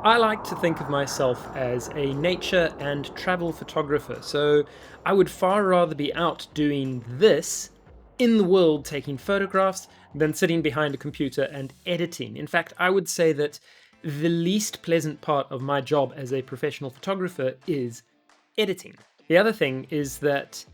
I like to think of myself as a nature and travel photographer, so I would far rather be out doing this in the world taking photographs than sitting behind a computer and editing. In fact, I would say that the least pleasant part of my job as a professional photographer is editing. The other thing is that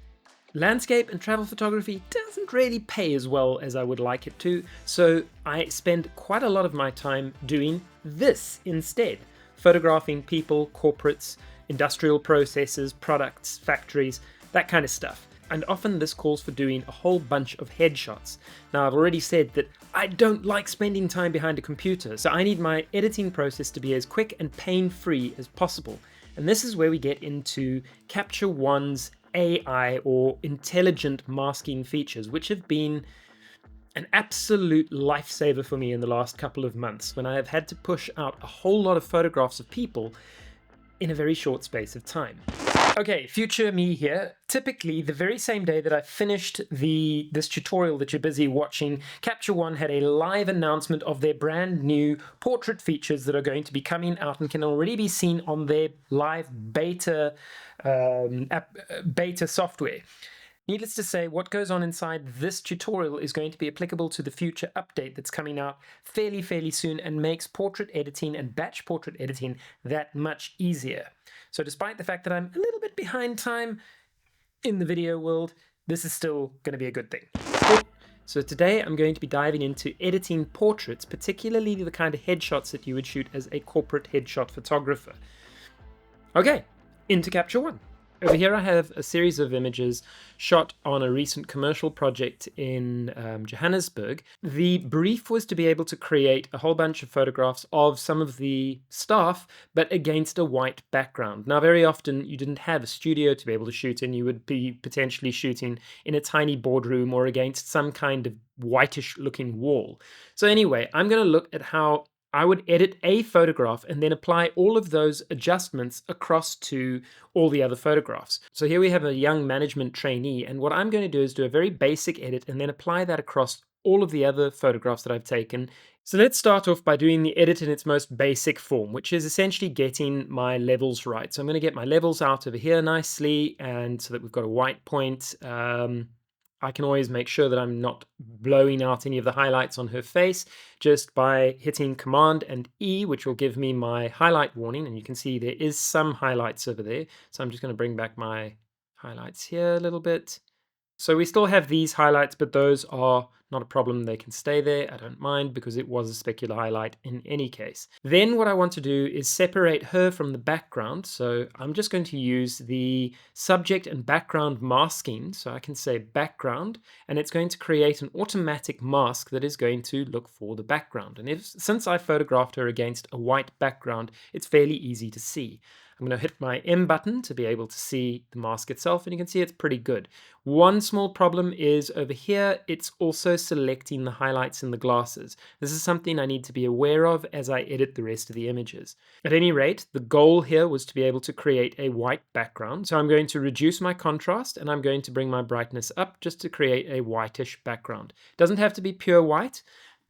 landscape and travel photography doesn't really pay as well as I would like it to, so I spend quite a lot of my time doing this instead, photographing people, corporates, industrial processes, products, factories, that kind of stuff. And often this calls for doing a whole bunch of headshots. Now, I've already said that I don't like spending time behind a computer, so I need my editing process to be as quick and pain-free as possible. And this is where we get into Capture One's AI or intelligent masking features, which have been an absolute lifesaver for me in the last couple of months when I have had to push out a whole lot of photographs of people in a very short space of time. Okay, future me here. Typically, the very same day that I finished this tutorial that you're busy watching, Capture One had a live announcement of their brand new portrait features that are going to be coming out and can already be seen on their live beta beta software. Needless to say, what goes on inside this tutorial is going to be applicable to the future update that's coming out fairly soon and makes portrait editing and batch portrait editing that much easier. So despite the fact that I'm a little bit behind time in the video world, this is still going to be a good thing. So today I'm going to be diving into editing portraits, particularly the kind of headshots that you would shoot as a corporate headshot photographer. Okay, into Capture One. Over here I have a series of images shot on a recent commercial project in Johannesburg. The brief was to be able to create a whole bunch of photographs of some of the staff, but against a white background. Now, very often you didn't have a studio to be able to shoot in. You would be potentially shooting in a tiny boardroom or against some kind of whitish looking wall. So anyway, I'm going to look at how I would edit a photograph and then apply all of those adjustments across to all the other photographs. So here we have a young management trainee, and what I'm going to do is do a very basic edit and then apply that across all of the other photographs that I've taken. So let's start off by doing the edit in its most basic form, which is essentially getting my levels right. So I'm going to get my levels out over here nicely, and so that we've got a white point. I can always make sure that I'm not blowing out any of the highlights on her face just by hitting Command and E, which will give me my highlight warning. And you can see there is some highlights over there. So I'm just going to bring back my highlights here a little bit. So we still have these highlights, but those are not a problem. They can stay there. I don't mind because it was a specular highlight in any case. Then what I want to do is separate her from the background. So I'm just going to use the subject and background masking. So I can say background, and it's going to create an automatic mask that is going to look for the background. And since I photographed her against a white background, it's fairly easy to see. I'm going to hit my M button to be able to see the mask itself, and you can see it's pretty good. One small problem is over here, it's also selecting the highlights in the glasses. This is something I need to be aware of as I edit the rest of the images. At any rate, the goal here was to be able to create a white background. So I'm going to reduce my contrast and I'm going to bring my brightness up just to create a whitish background. It doesn't have to be pure white,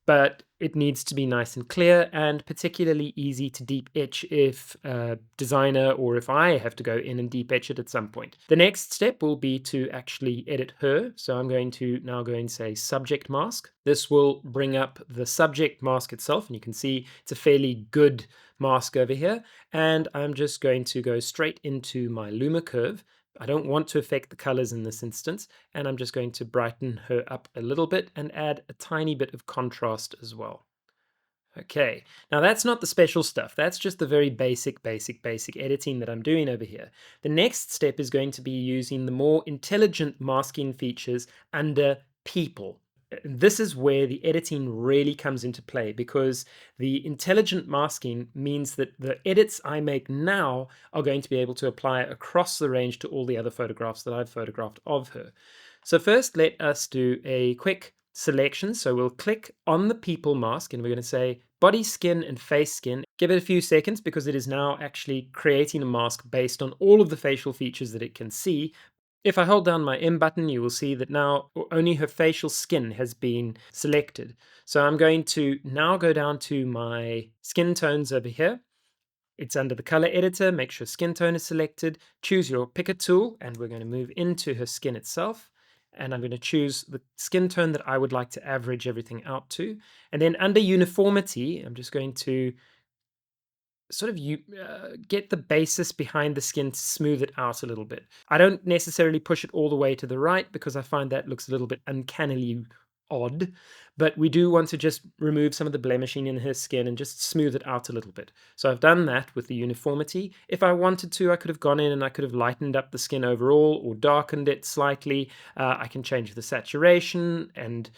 but it needs to be nice and clear and particularly easy to deep etch if a designer or if I have to go in and deep etch it at some point. The next step will be to actually edit her. So I'm going to now go and say subject mask. This will bring up the subject mask itself, and you can see it's a fairly good mask over here. And I'm just going to go straight into my luma curve. I don't want to affect the colors in this instance, and I'm just going to brighten her up a little bit and add a tiny bit of contrast as well. Okay, now that's not the special stuff. That's just the very basic editing that I'm doing over here. The next step is going to be using the more intelligent masking features under people. This is where the editing really comes into play, because the intelligent masking means that the edits I make now are going to be able to apply across the range to all the other photographs that I've photographed of her. So first, let us do a quick selection. So we'll click on the people mask and we're going to say body skin and face skin. Give it a few seconds because it is now actually creating a mask based on all of the facial features that it can see. If I hold down my M button, you will see that now only her facial skin has been selected. So I'm going to now go down to my skin tones over here, It's under the color editor. Make sure skin tone is selected. Choose your picker tool, and we're going to move into her skin itself. And I'm going to choose the skin tone that I would like to average everything out to. And then under uniformity, I'm just going to sort of get the basis behind the skin to smooth it out a little bit. I don't necessarily push it all the way to the right because I find that looks a little bit uncannily odd, but we do want to just remove some of the blemishing in her skin and just smooth it out a little bit. So I've done that with the uniformity. If I wanted to, I could have gone in and I could have lightened up the skin overall or darkened it slightly. I can change the saturation, and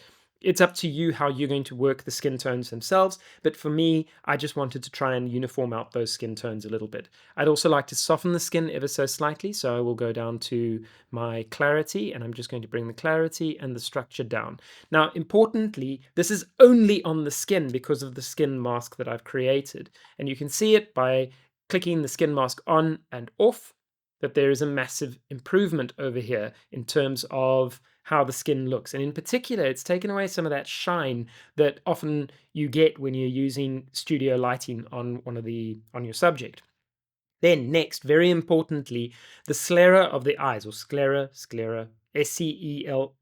it's up to you how you're going to work the skin tones themselves, but for me, I just wanted to try and uniform out those skin tones a little bit. I'd also like to soften the skin ever so slightly, so I will go down to my clarity, and I'm just going to bring the clarity and the structure down. Now, importantly, this is only on the skin because of the skin mask that I've created, and you can see it by clicking the skin mask on and off, that there is a massive improvement over here in terms of how the skin looks. And in particular, it's taken away some of that shine that often you get when you're using studio lighting on on your subject. Then next, very importantly, the sclera of the eyes, or sclera, S-C-E-L,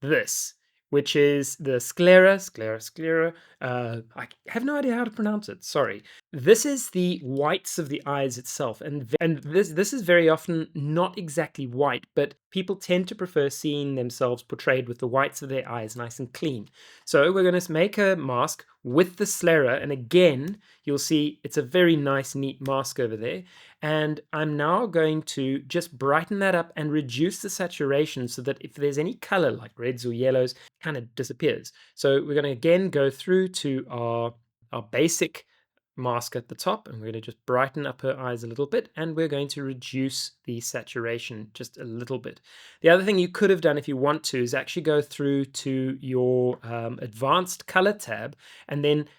this, which is the sclera. I have no idea how to pronounce it. Sorry. This is the whites of the eyes itself, and this is very often not exactly white, but people tend to prefer seeing themselves portrayed with the whites of their eyes nice and clean. So we're going to make a mask with the sclera, and again, you'll see it's a very nice, neat mask over there. And I'm now going to just brighten that up and reduce the saturation so that if there's any color like reds or yellows, it kind of disappears. So we're going to again go through to our basic mask at the top, and we're going to just brighten up her eyes a little bit, and we're going to reduce the saturation just a little bit. The other thing you could have done if you want to is actually go through to your advanced color tab and then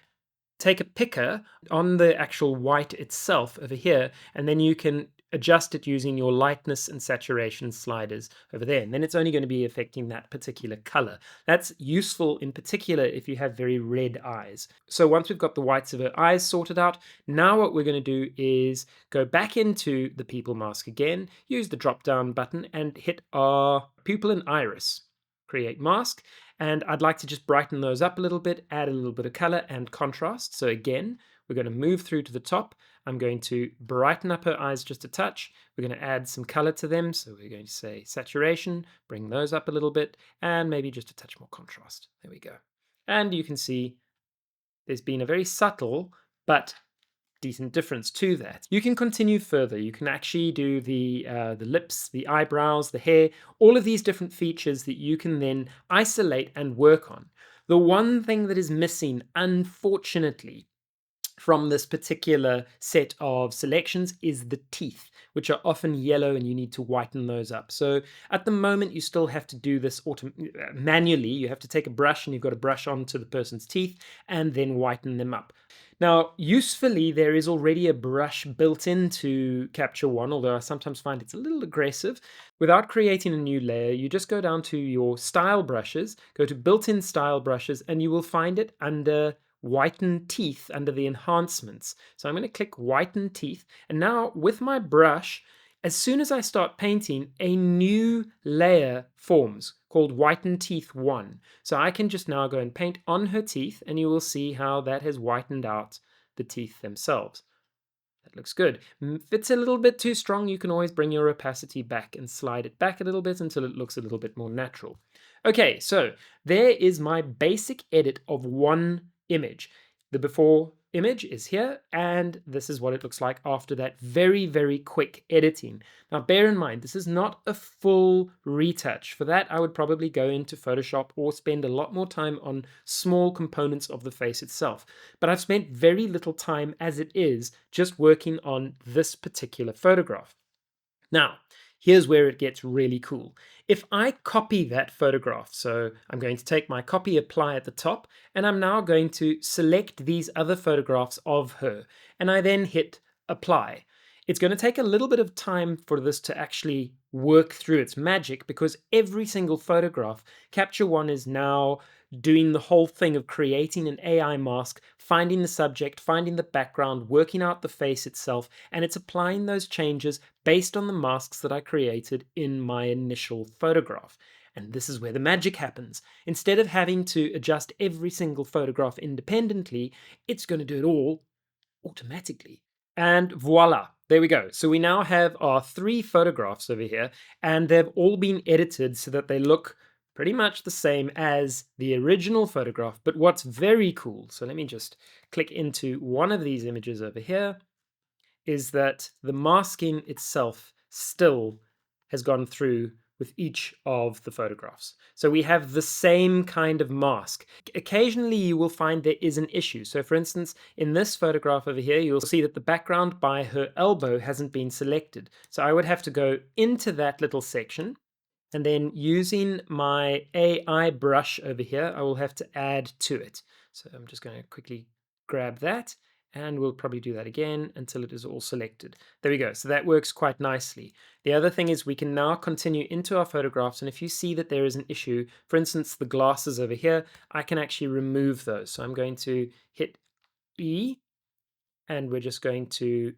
take a picker on the actual white itself over here, and then you can adjust it using your lightness and saturation sliders over there, and then it's only going to be affecting that particular color. That's useful in particular if you have very red eyes. So once we've got the whites of her eyes sorted out, now what we're going to do is go back into the people mask again, use the drop down button and hit our pupil and iris, create mask. And I'd like to just brighten those up a little bit, add a little bit of color and contrast. So again, we're going to move through to the top. I'm going to brighten up her eyes just a touch. We're going to add some color to them. So we're going to say saturation, bring those up a little bit, and maybe just a touch more contrast. There we go. And you can see there's been a very subtle but decent difference to that. You can continue further. You can actually do the lips, the eyebrows, the hair, all of these different features that you can then isolate and work on. The one thing that is missing, unfortunately, from this particular set of selections is the teeth, which are often yellow and you need to whiten those up. So at the moment, you still have to do this manually. You have to take a brush and you've got to brush onto the person's teeth and then whiten them up. Now, usefully, there is already a brush built into Capture One, although I sometimes find it's a little aggressive. Without creating a new layer, you just go down to your style brushes, go to built-in style brushes, and you will find it under whiten teeth under the enhancements. So I'm going to click whiten teeth, and now with my brush, as soon as I start painting, a new layer forms called whiten teeth 1. So I can just now go and paint on her teeth, and you will see how that has whitened out the teeth themselves. That looks good. If it's a little bit too strong, you can always bring your opacity back and slide it back a little bit until it looks a little bit more natural. Okay, so there is my basic edit of one image. The before image is here, and this is what it looks like after that very, very quick editing. Now, bear in mind, this is not a full retouch. For that, I would probably go into Photoshop or spend a lot more time on small components of the face itself. But I've spent very little time as it is just working on this particular photograph. Now, here's where it gets really cool. If I copy that photograph, so I'm going to take my copy apply at the top, and I'm now going to select these other photographs of her, and I then hit apply. It's going to take a little bit of time for this to actually work through its magic because every single photograph, Capture One is now doing the whole thing of creating an AI mask, finding the subject, finding the background, working out the face itself, and it's applying those changes based on the masks that I created in my initial photograph. And this is where the magic happens. Instead of having to adjust every single photograph independently, it's going to do it all automatically. And voila, there we go. So we now have our 3 photographs over here, and they've all been edited so that they look pretty much the same as the original photograph. But what's very cool, so let me just click into one of these images over here, is that the masking itself still has gone through with each of the photographs. So we have the same kind of mask. Occasionally you will find there is an issue. So for instance, in this photograph over here, you'll see that the background by her elbow hasn't been selected. So I would have to go into that little section, and then using my AI brush over here, I will have to add to it. So I'm just going to quickly grab that, and we'll probably do that again until it is all selected. There we go. So that works quite nicely. The other thing is we can now continue into our photographs, and if you see that there is an issue, for instance, the glasses over here, I can actually remove those. So I'm going to hit E, and we're just going to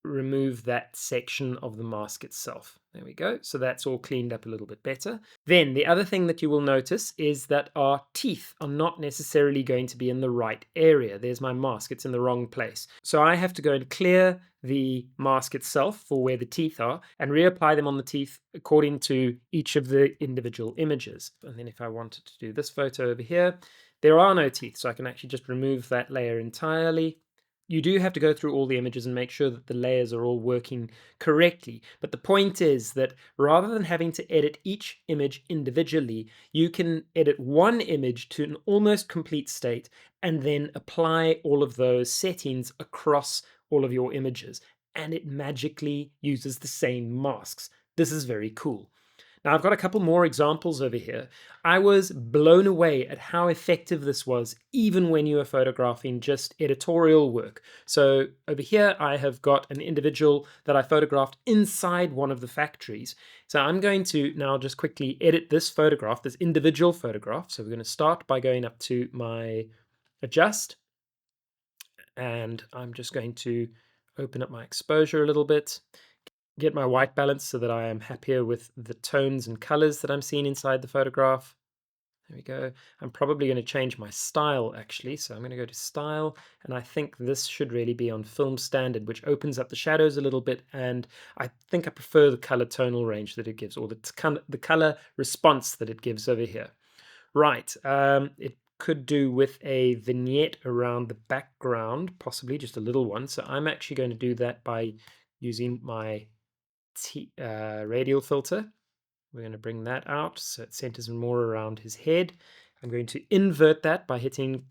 remove that section of the mask itself. There we go. So that's all cleaned up a little bit better. Then the other thing that you will notice is that our teeth are not necessarily going to be in the right area. There's my mask. It's in the wrong place. So I have to go and clear the mask itself for where the teeth are and reapply them on the teeth according to each of the individual images. And then if I wanted to do this photo over here, there are no teeth. So I can actually just remove that layer entirely. You do have to go through all the images and make sure that the layers are all working correctly. But the point is that rather than having to edit each image individually, you can edit one image to an almost complete state and then apply all of those settings across all of your images. And it magically uses the same masks. This is very cool. Now I've got a couple more examples over here. I was blown away at how effective this was, even when you are photographing just editorial work. So over here, I have got an individual that I photographed inside one of the factories. So I'm going to now just quickly edit this photograph, this individual photograph. So we're going to start by going up to my adjust, and I'm just going to open up my exposure a little bit, get my white balance so that I am happier with the tones and colors that I'm seeing inside the photograph. There we go. I'm probably going to change my style actually. So I'm going to go to style, and I think this should really be on film standard, which opens up the shadows a little bit. And I think I prefer the color tonal range that it gives, or the color response that it gives over here. Right. It could do with a vignette around the background, possibly just a little one. So I'm actually going to do that by using my radial filter. We're going to bring that out so it centers more around his head. I'm going to invert that by hitting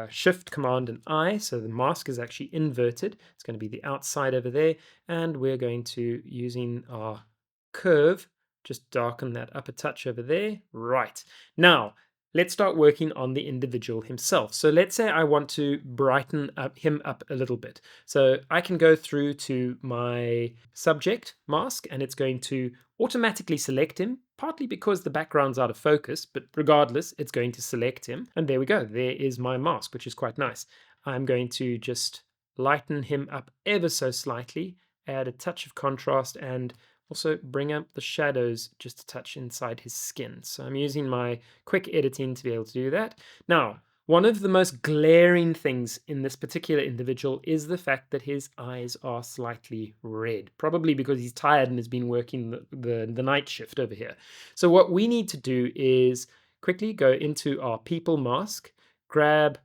Shift, Command, and I, so the mask is actually inverted. It's going to be the outside over there, and we're going to, using our curve, just darken that up a touch over there. Right. Now, let's start working on the individual himself. So let's say I want to brighten him up a little bit. So I can go through to my subject mask, and it's going to automatically select him, partly because the background's out of focus, but regardless, it's going to select him. And there we go. There is my mask, which is quite nice. I'm going to just lighten him up ever so slightly, add a touch of contrast, and also bring up the shadows just a touch inside his skin. So I'm using my quick editing to be able to do that. Now, one of the most glaring things in this particular individual is the fact that his eyes are slightly red, probably because he's tired and has been working the night shift over here. So what we need to do is quickly go into our people mask, grab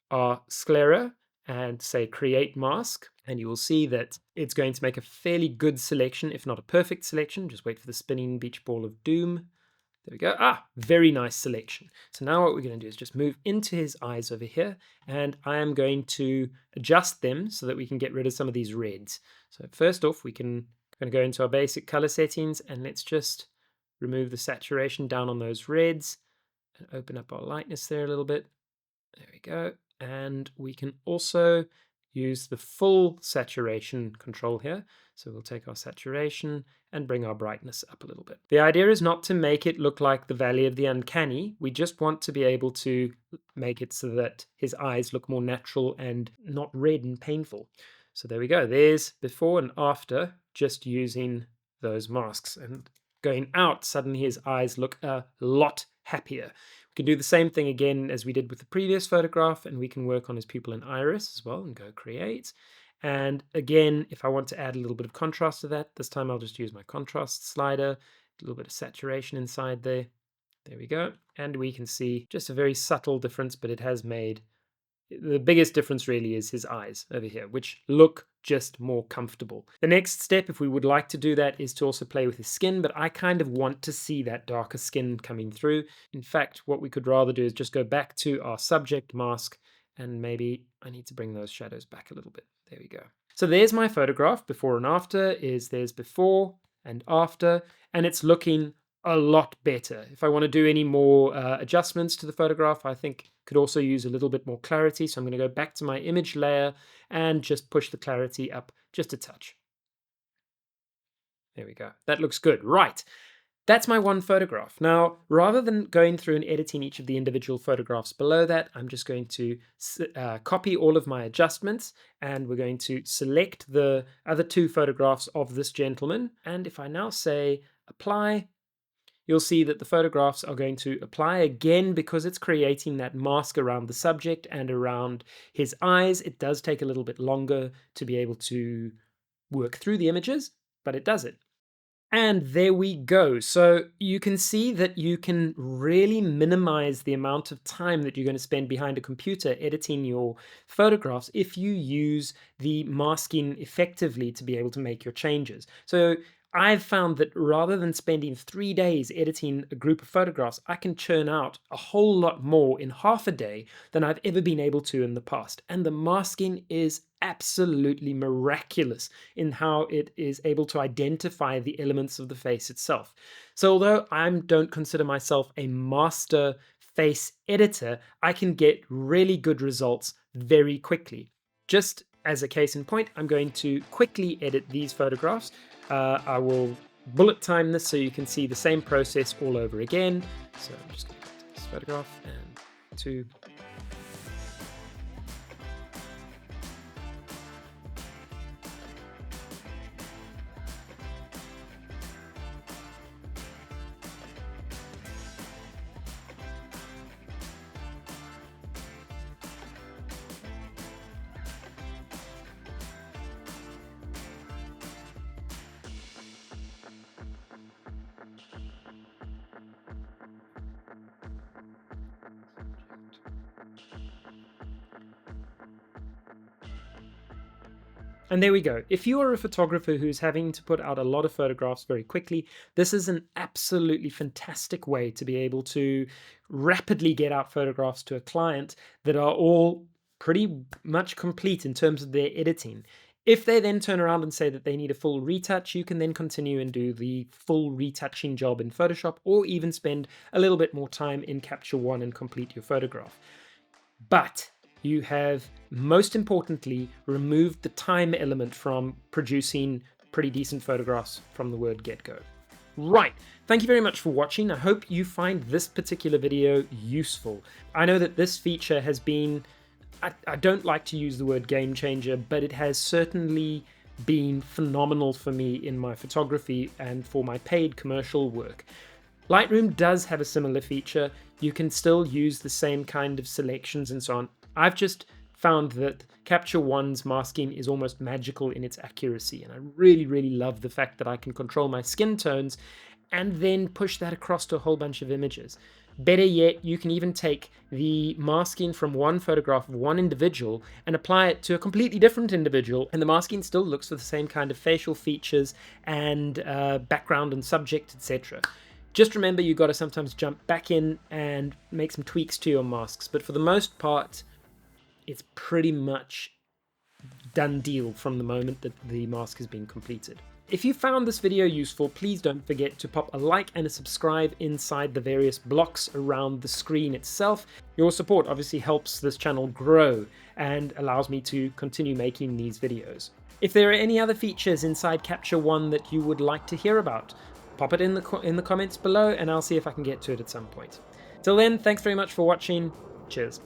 our Sclera, and say create mask, and you will see that it's going to make a fairly good selection, if not a perfect selection. Just wait for the spinning beach ball of doom. There we go. Ah, very nice selection. So now what we're going to do is just move into his eyes over here, and I am going to adjust them so that we can get rid of some of these reds. So first off, we can going to go into our basic color settings, and let's just remove the saturation down on those reds and open up our lightness there a little bit. There we go. And we can also use the full saturation control here. So we'll take our saturation and bring our brightness up a little bit. The idea is not to make it look like the Valley of the Uncanny. We just want to be able to make it so that his eyes look more natural and not red and painful. So there we go. There's before and after, just using those masks. And going out, suddenly his eyes look a lot happier. We can do the same thing again as we did with the previous photograph, and we can work on his pupil and iris as well and go create. And again, if I want to add a little bit of contrast to that, this time I'll just use my contrast slider, a little bit of saturation inside there. There we go. And we can see just a very subtle difference, but it has made the biggest difference really is his eyes over here, which look just more comfortable. The next step, if we would like to do that, is to also play with his skin, but I kind of want to see that darker skin coming through. In fact, what we could rather do is just go back to our subject mask, and maybe I need to bring those shadows back a little bit. There we go. So there's my photograph. Before and after there's before and after, and it's looking a lot better. If I want to do any more adjustments to the photograph, I think could also use a little bit more clarity. So I'm going to go back to my image layer and just push the clarity up just a touch. There we go. That looks good. Right. That's my one photograph. Now, rather than going through and editing each of the individual photographs below that, I'm just going to copy all of my adjustments, and we're going to select the other two photographs of this gentleman. And if I now say apply, you'll see that the photographs are going to apply again because it's creating that mask around the subject and around his eyes. It does take a little bit longer to be able to work through the images, but it does it. And there we go. So you can see that you can really minimize the amount of time that you're going to spend behind a computer editing your photographs if you use the masking effectively to be able to make your changes. So I've found that rather than spending 3 days editing a group of photographs, I can churn out a whole lot more in half a day than I've ever been able to in the past. And the masking is absolutely miraculous in how it is able to identify the elements of the face itself. So although I don't consider myself a master face editor, I can get really good results very quickly. Just as a case in point, I'm going to quickly edit these photographs. I will bullet time this so you can see the same process all over again. So I'm just going to go to this photograph and 2. And there we go. If you are a photographer who's having to put out a lot of photographs very quickly, this is an absolutely fantastic way to be able to rapidly get out photographs to a client that are all pretty much complete in terms of their editing. If they then turn around and say that they need a full retouch, you can then continue and do the full retouching job in Photoshop, or even spend a little bit more time in Capture One and complete your photograph. But you have, most importantly, removed the time element from producing pretty decent photographs from the word get-go. Right, thank you very much for watching. I hope you find this particular video useful. I know that this feature has been, I don't like to use the word game changer, but it has certainly been phenomenal for me in my photography and for my paid commercial work. Lightroom does have a similar feature. You can still use the same kind of selections and so on. I've just found that Capture One's masking is almost magical in its accuracy, and I really, really love the fact that I can control my skin tones and then push that across to a whole bunch of images. Better yet, you can even take the masking from one photograph of one individual and apply it to a completely different individual, and the masking still looks for the same kind of facial features and background and subject, etc. Just remember, you've got to sometimes jump back in and make some tweaks to your masks, but for the most part, it's pretty much done deal from the moment that the mask has been completed. If you found this video useful, please don't forget to pop a like and a subscribe inside the various blocks around the screen itself. Your support obviously helps this channel grow and allows me to continue making these videos. If there are any other features inside Capture One that you would like to hear about, pop it in the comments below and I'll see if I can get to it at some point. Till then, thanks very much for watching. Cheers.